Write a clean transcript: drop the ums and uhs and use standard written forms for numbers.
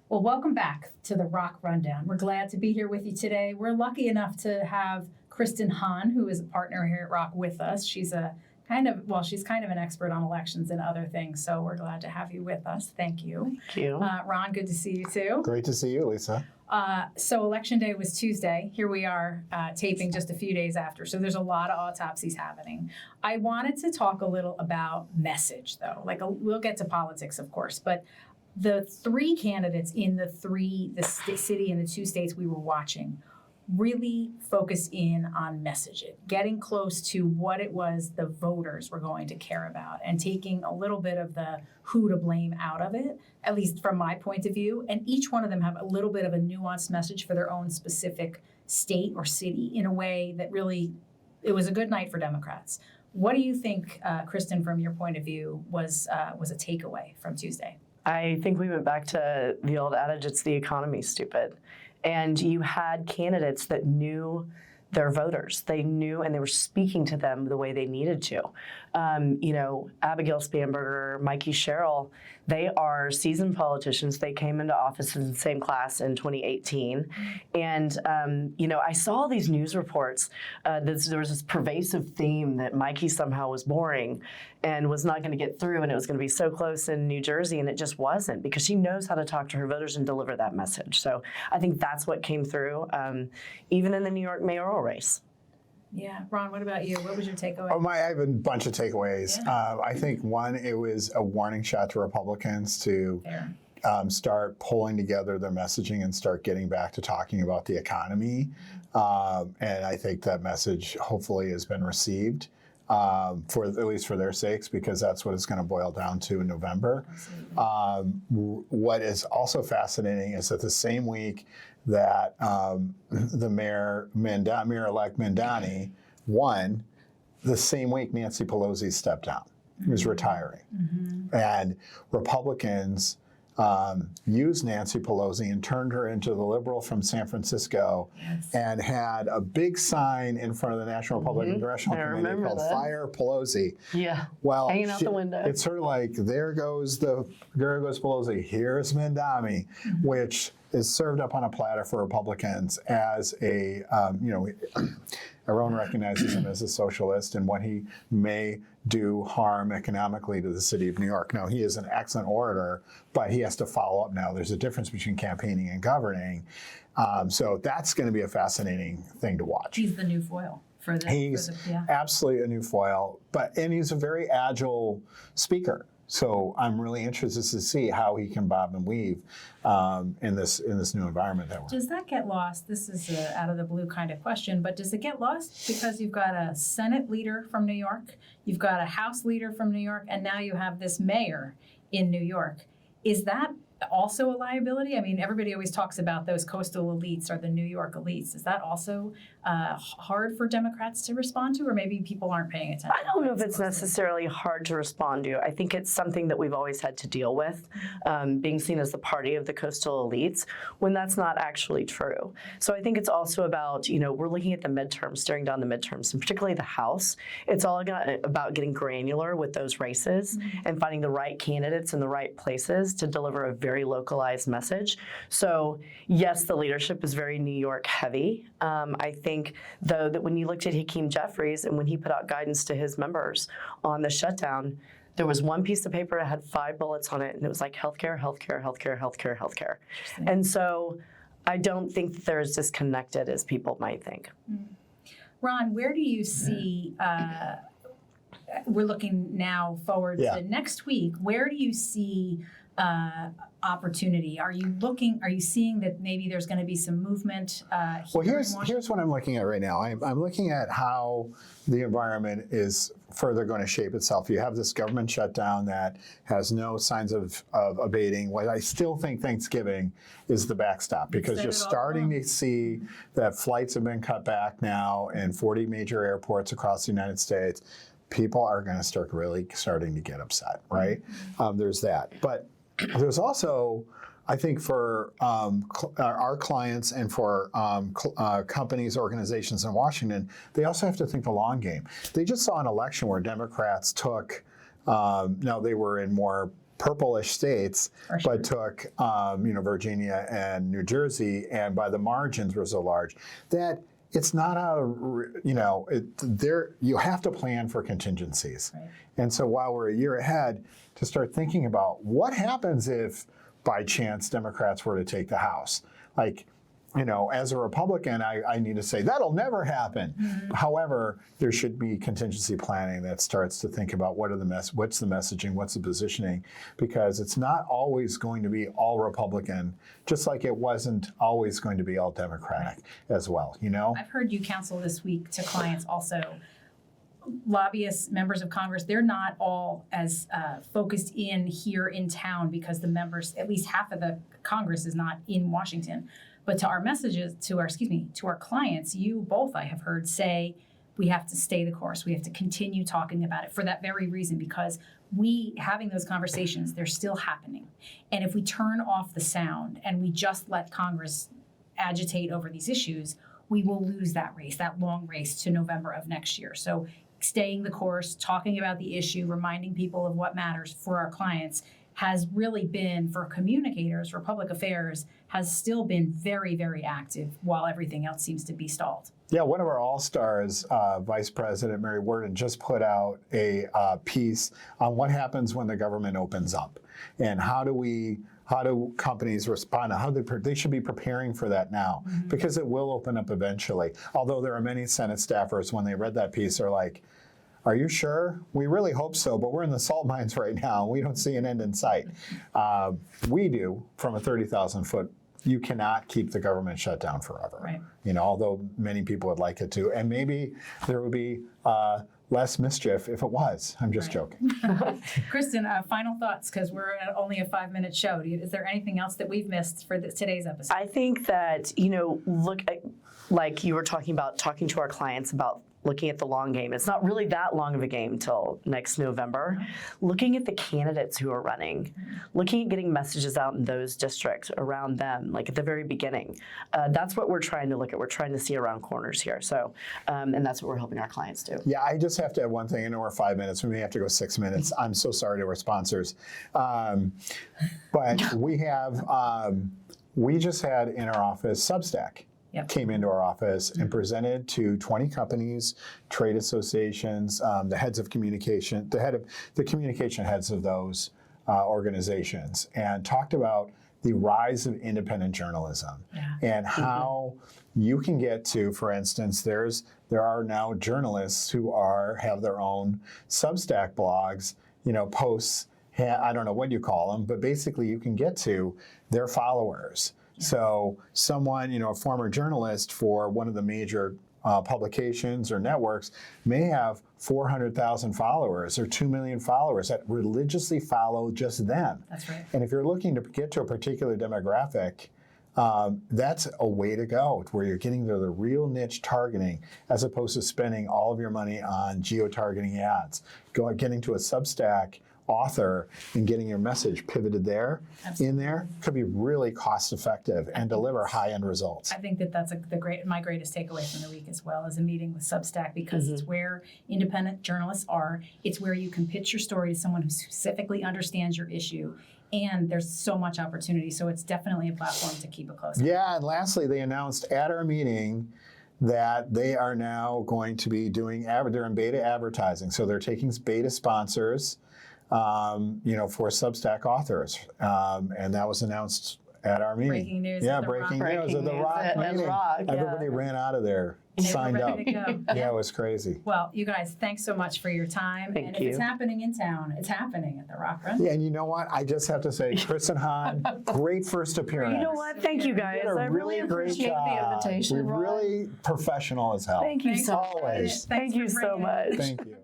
Well, welcome back to the ROKK Rundown. We're glad to be here with you today. We're lucky enough to have Kristen Hawn, who is a partner here at ROKK, with us. She's kind of an expert on elections and other things, so we're glad to have you with us. Thank you. Thank you. Ron, good to see you too. Great to see you, Lisa. So Election Day was Tuesday. Here we are taping just a few days after. So there's a lot of autopsies happening. I wanted to talk a little about message, though. We'll get to politics, of course, but the three candidates in the city and the two states we were watching really focus in on messaging, getting close to what it was the voters were going to care about and taking a little bit of the who to blame out of it, at least from my point of view. And each one of them have a little bit of a nuanced message for their own specific state or city in a way that really, it was a good night for Democrats. What do you think, Kristen, from your point of view, was a takeaway from Tuesday? I think we went back to the old adage, it's the economy, stupid. And you had candidates that knew their voters. They knew, and they were speaking to them the way they needed to. Abigail Spanberger, Mikey Sherrill, they are seasoned politicians. They came into office in the same class in 2018. And, I saw these news reports. There was this pervasive theme that Mikey somehow was boring and was not going to get through, and it was going to be so close in New Jersey, and it just wasn't, because she knows how to talk to her voters and deliver that message. So I think that's what came through, even in the New York mayoral race. Yeah. Ron, what about you? What was your takeaway? I have a bunch of takeaways. Yeah. I think one, it was a warning shot to Republicans to start pulling together their messaging and start getting back to talking about the economy. And I think that message hopefully has been received, for at least for their sakes, because that's what it's going to boil down to in November. What is also fascinating is that the same week that the Mayor-elect Mandani won, the same week Nancy Pelosi stepped down, was retiring. And Republicans used Nancy Pelosi and turned her into the liberal from San Francisco, and had a big sign in front of the National Republican Congressional Committee called "Fire Pelosi." Yeah. Well, hanging out the window. It's sort of like there goes Pelosi. Here's Mandani, which is served up on a platter for Republicans as everyone recognizes him as a socialist and what he may do harm economically to the city of New York. Now, he is an excellent orator, but he has to follow up now. There's a difference between campaigning and governing. So that's going to be a fascinating thing to watch. He's the new foil for the. He's absolutely a new foil, and he's a very agile speaker. So I'm really interested to see how he can bob and weave in this new environment that we're in. Does that get lost? This is an out of the blue kind of question, but does it get lost because you've got a Senate leader from New York, you've got a House leader from New York, and now you have this mayor in New York? Is that also a liability? I mean, everybody always talks about those coastal elites or the New York elites. Is that also hard for Democrats to respond to, or maybe people aren't paying attention? I don't know if it's necessarily hard to respond to. I think it's something that we've always had to deal with, being seen as the party of the coastal elites, when that's not actually true. So I think it's also about, we're looking at the midterms, staring down the midterms, and particularly the House. It's all about getting granular with those races and finding the right candidates in the right places to deliver a very localized message. So yes, the leadership is very New York heavy. I think, though, that when you looked at Hakeem Jeffries and when he put out guidance to his members on the shutdown, there was one piece of paper that had 5 bullets on it, and it was like healthcare, healthcare, healthcare, healthcare, healthcare. And so I don't think that they're as disconnected as people might think. Ron, where do you see, we're looking now forward to next week, where do you see opportunity? Are you seeing that maybe there's going to be some movement Well, here's what I'm looking at right now. I'm looking at how the environment is further going to shape itself. You have this government shutdown that has no signs of abating. What I still think Thanksgiving is the backstop, because you're starting to see that flights have been cut back now in 40 major airports across the United States. People are going to start starting to get upset, right? There's that. But there's also, I think, for our clients and for companies, organizations in Washington, they also have to think the long game. They just saw an election where Democrats took, now they were in more purplish states, For sure. but took Virginia and New Jersey, and by the margins were so large that it's not you have to plan for contingencies. Right. And so while we're a year ahead, to start thinking about what happens if by chance Democrats were to take the House. Like, as a Republican, I need to say that'll never happen. Mm-hmm. However, there should be contingency planning that starts to think about what's the messaging, what's the positioning, because it's not always going to be all Republican, just like it wasn't always going to be all Democratic as well. I've heard you counsel this week to clients also. Lobbyists, members of Congress, they're not all as focused in here in town because the members, at least half of the Congress is not in Washington. But to our messages, to our clients, you both, I have heard say, we have to stay the course. We have to continue talking about it for that very reason, because having those conversations, they're still happening. And if we turn off the sound and we just let Congress agitate over these issues, we will lose that race, that long race to November of next year. So staying the course, talking about the issue, reminding people of what matters for our clients has really been, for communicators, for public affairs, has still been very, very active while everything else seems to be stalled. Yeah, one of our all-stars, Vice President Mary Worden, just put out a piece on what happens when the government opens up, and how do companies respond? They should be preparing for that now, mm-hmm. because it will open up eventually. Although there are many Senate staffers, when they read that piece, are like, are you sure? We really hope so, but we're in the salt mines right now. We don't see an end in sight. We do, from a 30,000 foot. You cannot keep the government shut down forever. Right. Although many people would like it to, and maybe there would be less mischief if it was. I'm just joking. Kristen, final thoughts, because we're at only a 5-minute show. Is there anything else that we've missed for today's episode? I think that, like you were talking about, talking to our clients about looking at the long game. It's not really that long of a game till next November. Looking at the candidates who are running, looking at getting messages out in those districts around them, like at the very beginning. That's what we're trying to look at. We're trying to see around corners here. So, and that's what we're helping our clients do. Yeah, I just have to add one thing. I know we're 5 minutes. We may have to go 6 minutes. I'm so sorry to our sponsors. But we just had in our office Substack. Yep. Came into our office and presented to 20 companies, trade associations, the heads of communication, the communication heads of those organizations, and talked about the rise of independent journalism and how you can get to, for instance, there are now journalists who have their own Substack blogs, posts. I don't know what you call them, but basically you can get to their followers. So someone, a former journalist for one of the major publications or networks may have 400,000 followers or 2 million followers that religiously follow just them. That's right. And if you're looking to get to a particular demographic, that's a way to go, where you're getting to the real niche targeting, as opposed to spending all of your money on geo-targeting ads. Getting to a Substack author and getting your message pivoted there, Absolutely. In there, could be really cost effective and deliver high-end results. I think that's my greatest takeaway from the week as well, is a meeting with Substack, because it's where independent journalists are. It's where you can pitch your story to someone who specifically understands your issue. And there's so much opportunity. So it's definitely a platform to keep a close eye. Yeah, and lastly, they announced at our meeting that they are now going to be they're in beta advertising. So they're taking beta sponsors, for Substack authors. And that was announced at our meeting. Breaking news. Yeah, breaking news at the ROKK meeting. Everybody ran out of there, signed up. Yeah, it was crazy. Well, you guys, thanks so much for your time. Thank you. If it's happening in town, it's happening at the ROKK Run. Yeah, and you know what? I just have to say, Kristen, Hawn, great first appearance. You know what? Thank you, guys. I really appreciate the invitation. We're really professional as hell. Thank you so much. Thank you so much. Thank you.